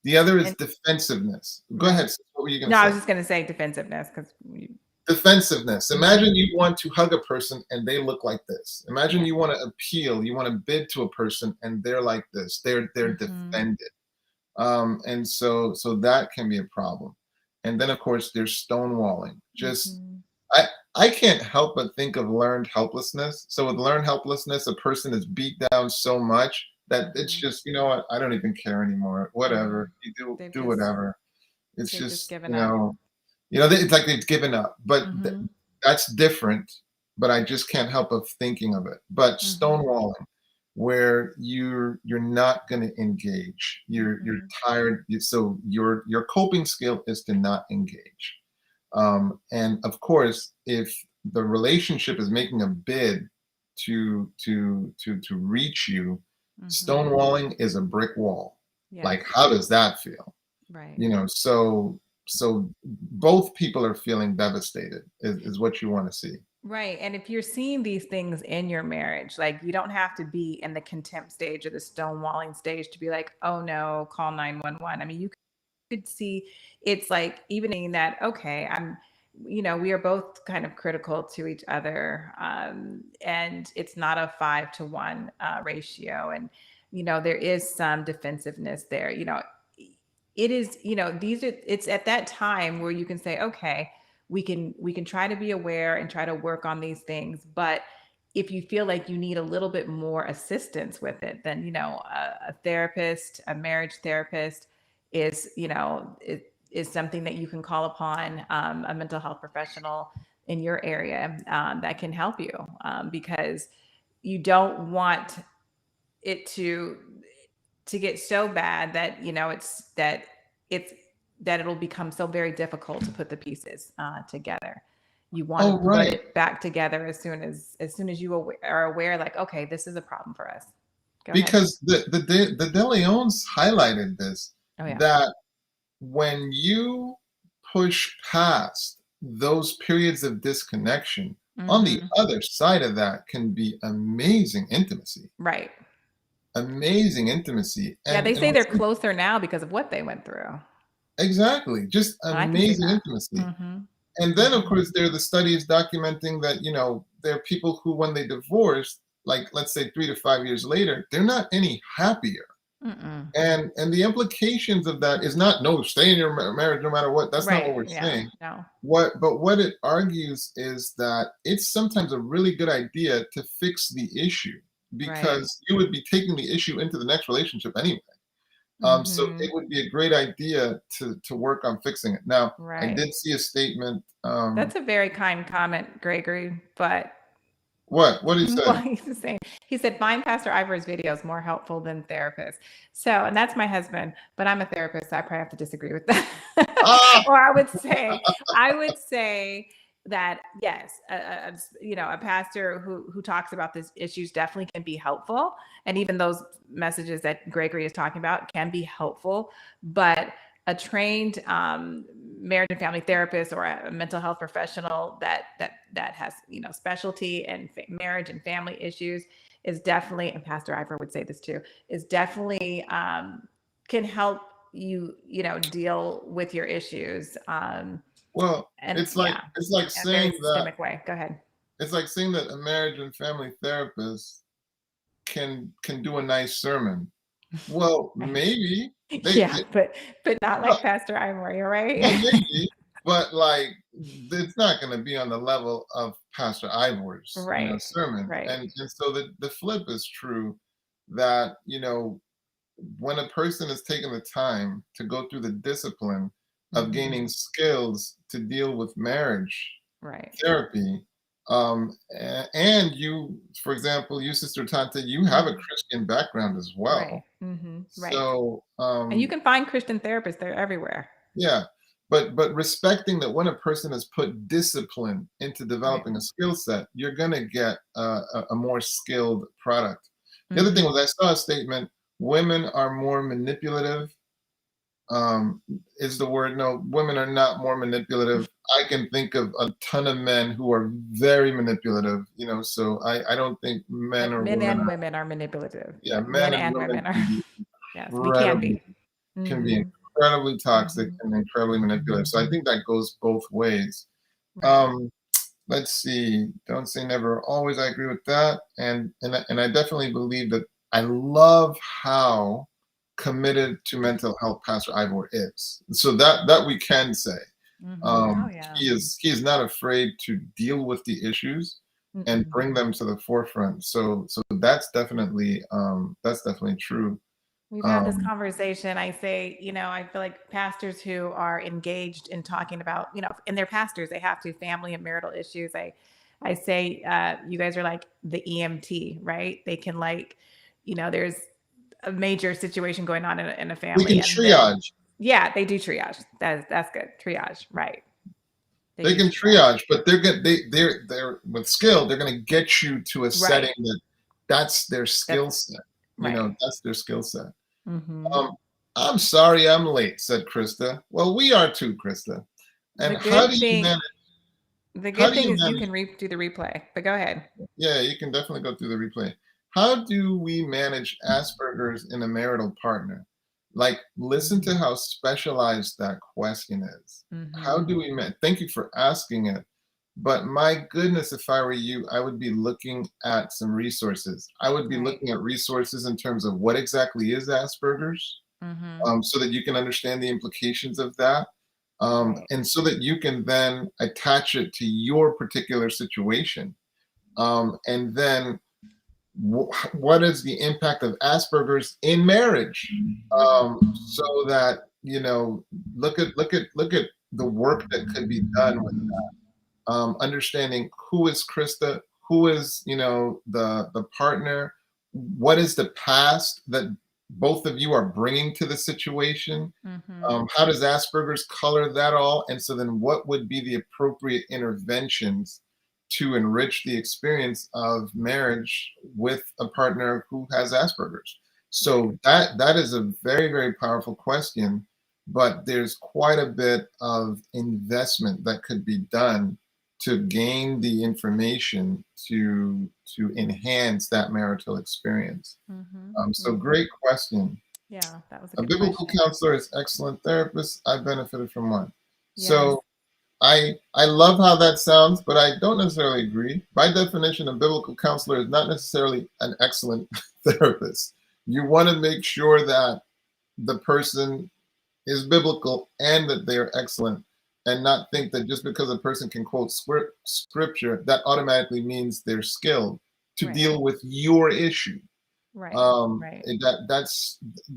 The other is And defensiveness. Go right. ahead, sis, what were you going No, to I say? was just gonna say defensiveness because. Defensiveness. Mhm. Imagine you want to hug a person and they look like this. Imagine Yeah. you want to appeal, you want to bid to a person and they're like this. They're Mhm. defended. And so that can be a problem. And then of course there's stonewalling. Just Mhm. I I can't help but think of learned helplessness. So with learned helplessness, a person is beat down so much that it's Mhm. just, you know what, I don't even care anymore. Whatever. Mhm. You do They've do just whatever. It's they've just just, given up. it's like they've given up. But Mhm. that's different, but I just can't help but thinking of it. But Mhm. stonewalling, where you're not going to engage. You're Mhm. tired. So your coping skill is to not engage. And of course, if the relationship is making a bid to reach you, Mhm. stonewalling is a brick wall. Yes. Like, how does that feel? Right. So both people are feeling devastated is what you want to see. Right. And if you're seeing these things in your marriage, like you don't have to be in the contempt stage or the stonewalling stage to be like, oh no, call 911. I mean, you could see it's like even in that, okay, we are both kind of critical to each other. And it's not a 5-to-1 ratio. And, there is some defensiveness there. It is, it's at that time where you can say, okay, we can try to be aware and try to work on these things, but if you feel like you need a little bit more assistance with it, then a therapist, a marriage therapist is something that you can call upon, a mental health professional in your area, that can help you, because you don't want it to get so bad that it's that it'll become so very difficult to put the pieces together. You want to Oh, put right. it back together as soon as you are aware, like, okay, this is a problem for us. Go ahead. Because the De Leons highlighted this, Oh yeah. that when you push past those periods of disconnection, on the Hmm. other side of that can be Right. amazing intimacy, Yeah, they and say they're closer now because of what they went through. exactly, just I can see amazing that. intimacy. Hmm. And then, of Hmm. course, there are the studies documenting that, there are people who, when they divorce, like let's say 3 to 5 years later, they're not any happier. Mm-mm. And the implications of that is not, no, stay in your marriage no matter what. That's not what Right. we're Yeah. saying. No. What it argues is that it's sometimes a really good idea to fix the issue, Right. because you would be taking the issue into the next relationship anyway. So Hmm. it would be a great idea to work on fixing it. Now, I Right. did see a statement. That's a very kind comment, Gregory. But What did he well, say? he's saying, he said, find Pastor Ivor's videos more helpful than therapists. So, and that's my husband, but I'm a therapist, so I probably have to disagree with that. Ah, Or I would say, that yes, a pastor who talks about these issues definitely can be helpful, and even those messages that Gregory is talking about can be helpful. But a trained marriage and family therapist or a mental health professional that has specialty in marriage and family issues is definitely, and Pastor Ivor would say this too, is definitely can help deal with your issues. Well, And it's like yeah, it's like in a very saying that systemic way. Go ahead. it's like saying that a marriage and family therapist can do a nice sermon. Well, Right. maybe Yeah, they but not well, like Pastor Ivory, all well, right? maybe, but like it's not going to be on the level of Pastor Ivor's, Right. sermon. Right. And so the flip is true that, when a person is taking the time to go through the discipline of Hmm. gaining skills to deal with marriage Right. therapy, and you, for example, you, Sister Tante, you have a Hmm. Christian background as Right. well. Hmm. Right. So, And you can find Christian therapists, they're everywhere. yeah, but respecting that when a person has put discipline into Right. developing a skill set, you're gonna get a more skilled product. The other thing Hmm. was I saw a statement: women are more manipulative. Is the word? No, women are not more manipulative. I can think of a ton of men who are very manipulative. So I don't think men But or men women and are. women are manipulative. Yeah, Men men and and women women are. can be Yes, we can incredibly be. can be Hmm. incredibly toxic Hmm. and incredibly manipulative. So I think that goes both ways. Right. Um, let's see. Don't say never. Always, I agree with that, and I definitely believe that. I love how committed to mental health Pastor Ivor is. So that we can say. Hmm. Oh yeah. He is not afraid to deal with the issues and Mm-mm. bring them to the forefront. So that's definitely true. We've had this Um, conversation. I say, I feel like pastors who are engaged in talking about, and they're pastors, they have to family and marital issues. I say, you guys are like the EMT, right? They can there's a major situation going on in a we can family, and then triage. yeah, they do triage. That's good. Triage, right? They They do can triage, triage, but they're with skill. They're going to get you to a right? setting that's their skill That's set. right. That's their skill set. Hmm. Um, I'm sorry I'm late, said Krista. Well, we are too, Krista. The And how do good you thing, manage? the How good do thing you is you manage? can do the replay. But go ahead. Yeah, you can definitely go through the replay. How do we manage Asperger's in a marital partner? Like, listen to how specialized that question is. How Hmm. do we thank you for asking it. But my goodness, if I were you, I would be looking at some resources. I would be Right. looking at resources in terms of what exactly is Asperger's, Hmm. so that you can understand the implications of that, Right. and so that you can then attach it to your particular situation. And then what is the impact of Asperger's in marriage? So that look at the work that could be done with understanding who is Krista, who is the partner, what is the past that both of you are bringing to the situation. Hmm. How does Asperger's color that all? And so then what would be the appropriate interventions to enrich the experience of marriage with a partner who has Asperger's? Right. So that is a very, very powerful question, but there's quite a bit of investment that could be done to gain the information to enhance that marital experience. Hmm. So Hmm. great question. Yeah, that was a A good biblical question. counselor is excellent therapist. I benefited from one. Yes. So I love how that sounds, but I don't necessarily agree. By definition, a biblical counselor is not necessarily an excellent therapist. You want to make sure that the person is biblical and that they are excellent, and not think that just because a person can quote scripture, that automatically means they're skilled to Right. deal with your issue. Right. Right.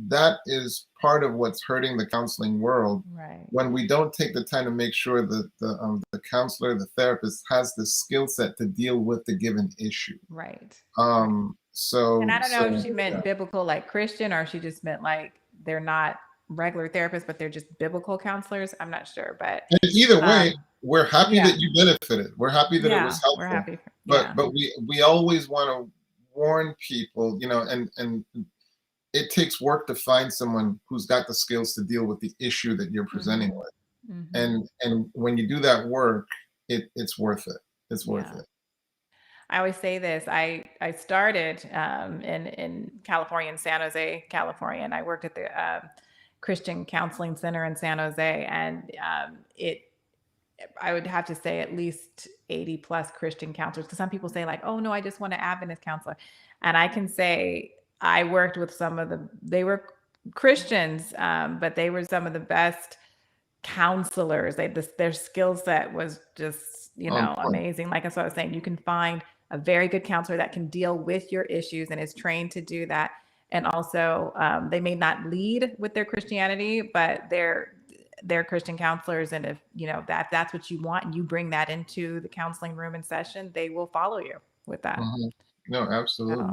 That is part of what's hurting the counseling world Right. when we don't take the time to make sure that the counselor, the therapist, has the skill set to deal with the given issue. Right. Right. Um, And so I don't know if so she yeah. meant biblical like Christian or if she just meant like they're not regular therapists, but they're just biblical counselors. I'm not sure, but And either way, um, we're happy yeah, that you benefited. We're happy that it yeah, was we're helpful. happy. But Yeah. we always want to warn people, and it takes work to find someone who's got the skills to deal with the issue that you're presenting Hmm. with. Hmm. And when you do that work, it's worth it. It's worth Yeah. it. I always say this. I started in California, in San Jose, California, and I worked at the Christian Counseling Center in San Jose, and it I would have to say at least 80 plus Christian counselors. Because some people say, like, oh, no, I just want an Adventist counselor. And I can say I worked with they were Christians, but they were some of the best counselors. Their skill set was just, On point. amazing. Like I was saying, you can find a very good counselor that can deal with your issues and is trained to do that. And also, they may not lead with their Christianity, but they're Christian counselors. And if that's what you want, and you bring that into the counseling room and session, they will follow you with that. Mhm. No, So, absolutely.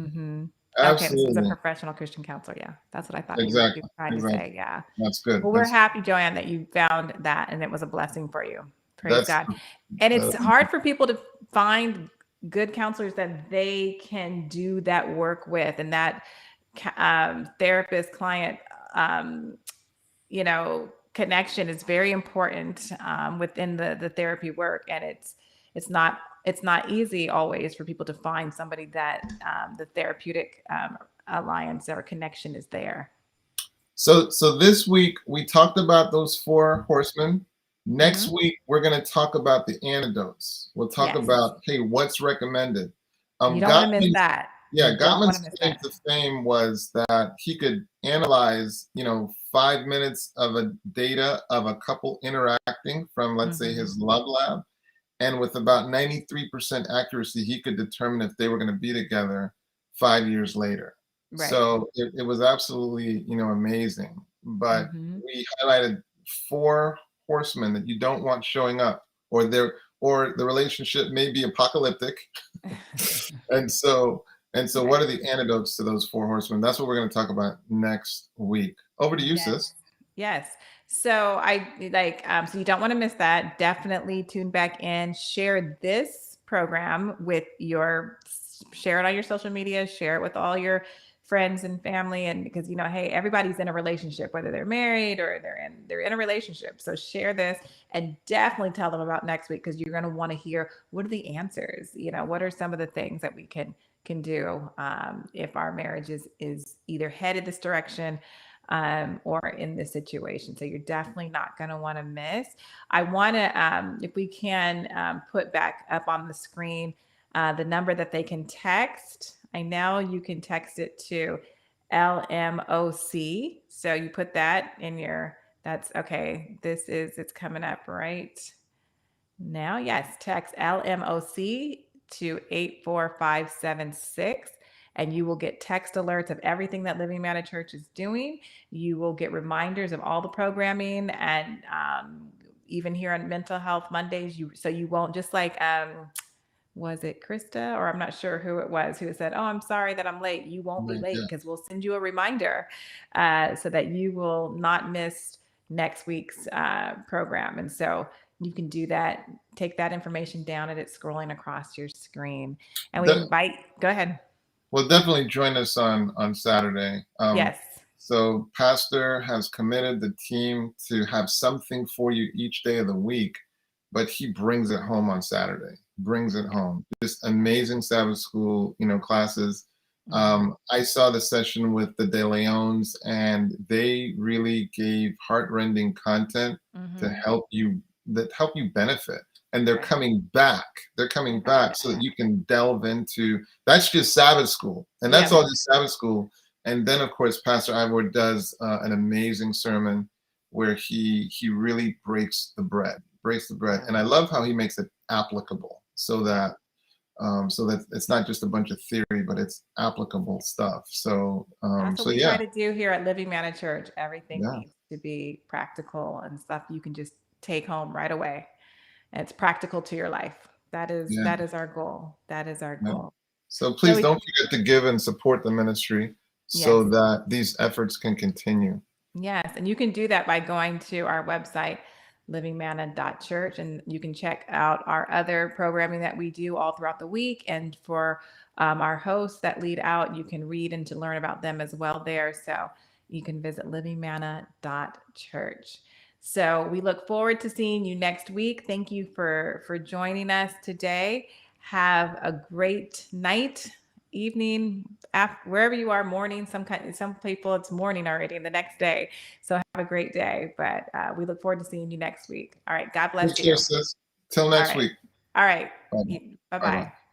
hmm okay, this is a Absolutely. professional Christian counselor. Yeah, that's what I thought you Exactly. were trying to Exactly. say. Yeah. That's good. Well, we're happy, Joanne, that you found that and it was a blessing for you. Praise That's God. And uh, it's hard for people to find good counselors that they can do that work with, and that therapist client, um, connection is very important within the therapy work. And it's not easy always for people to find somebody that the therapeutic alliance or connection is there. so this week we talked about those four horsemen. Next Hmm. week we're going to talk about the antidotes. We'll talk Yes. about, hey, what's recommended. You don't want to miss Gottman's that. Yeah, You don't want to Gottman's miss claim that. to fame was that he could analyze, 5 minutes of a data of a couple interacting from, let's say, Hmm. his love lab, and with about 93% accuracy, he could determine if they were going to be together 5 years later. Right. So it was absolutely, amazing. But Hmm. we highlighted four horsemen that you don't want showing up, or the relationship may be apocalyptic. And so what Right. are the antidotes to those four horsemen? That's what we're going to talk about next week. Over to you, Yes. sis. Yes. So so you don't want to miss that. Definitely tune back in, share this program share it on your social media, share it with all your friends and family. And because, hey, everybody's in a relationship, whether they're married or they're in a relationship. So share this and definitely tell them about next week, because you're going to want to hear, what are the answers? What are some of the things that we can do if our marriage is either headed this direction or in this situation. So you're definitely not going to want to miss. I want to, if we can, put back up on the screen the number that they can text. I know you can text it to LMOC. So you put that in that's okay. It's coming up right now. Yes, text LMOC to 84576, and you will get text alerts of everything that Living Manna Church is doing. You will get reminders of all the programming, and even here on Mental Health Mondays, you won't, just like was it Krista, or I'm not sure who it was, who said, "Oh, I'm sorry that I'm late." You won't be Right, late, yeah. because we'll send you a reminder so that you will not miss next week's program. And so you can do that. Take that information down, and it's scrolling across your screen. And we De- invite. Go ahead. well, definitely join us on Saturday. Yes. So Pastor has committed the team to have something for you each day of the week, but he brings it home on Saturday. Brings it home. Just amazing Sabbath school, classes. Mm-hmm. I saw the session with the De Leons, and they really gave heartrending content to Mm-hmm. help you benefit. And they're Right. coming back. They're coming back so that you can delve into. That's just Sabbath school, and that's Yeah. all just Sabbath school. And then, of course, Pastor Ivor does an amazing sermon where he really breaks the bread. Yeah. And I love how he makes it applicable, so Yeah. that it's not just a bunch of theory, but it's applicable stuff. So That's what so we try yeah, to do here at Living Manna Church. Everything yeah, needs to be practical and stuff you can just take home right away. And it's practical to your life. That is yeah, that is our goal. That is our yeah. goal. So So please don't forget to give and support the ministry so yes, that these efforts can continue. Yes, and you can do that by going to our website, livingmanna.church, and you can check out our other programming that we do all throughout the week. And for our hosts that lead out, you can read and to learn about them as well there. So you can visit livingmanna.church. So we look forward to seeing you next week. Thank you for joining us today. Have a great night, evening, after, wherever you are, morning. Some people it's morning already, the next day. So have a great day. But we look forward to seeing you next week. All right. God bless Take care, you. sis. Till All next right. week. All right. Bye Bye bye. bye.